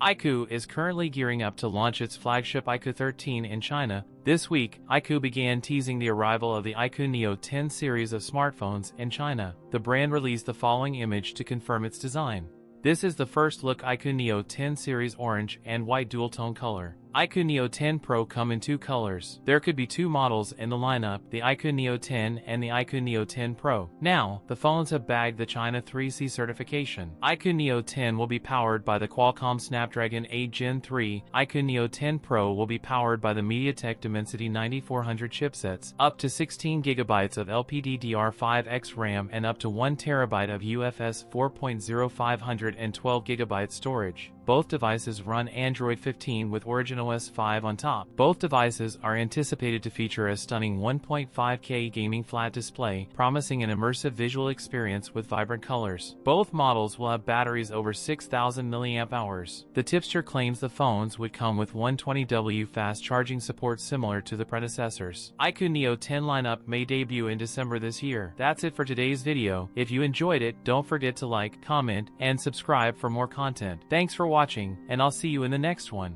iQOO is currently gearing up to launch its flagship iQOO 13 in China. This week, iQOO began teasing the arrival of the iQOO Neo 10 series of smartphones in China. The brand released the following image to confirm its design. This is the first look iQOO Neo 10 series orange and white dual-tone color. iQOO Neo 10 Pro come in two colors. There could be two models in the lineup, the iQOO Neo 10 and the iQOO Neo 10 Pro. Now, the phones have bagged the China 3C certification. iQOO Neo 10 will be powered by the Qualcomm Snapdragon 8 Gen 3. iQOO Neo 10 Pro will be powered by the MediaTek Dimensity 9400 chipsets, up to 16GB of LPDDR5X RAM and up to 1TB of UFS 4.0 512GB storage. Both devices run Android 15 with Origin OS 5 on top. Both devices are anticipated to feature a stunning 1.5K gaming flat display, promising an immersive visual experience with vibrant colors. Both models will have batteries over 6,000 mAh. The tipster claims the phones would come with 120W fast charging support similar to the predecessors. iQOO Neo 10 lineup may debut in December this year. That's it for today's video. If you enjoyed it, don't forget to like, comment, and subscribe for more content. Thanks for watching, and I'll see you in the next one.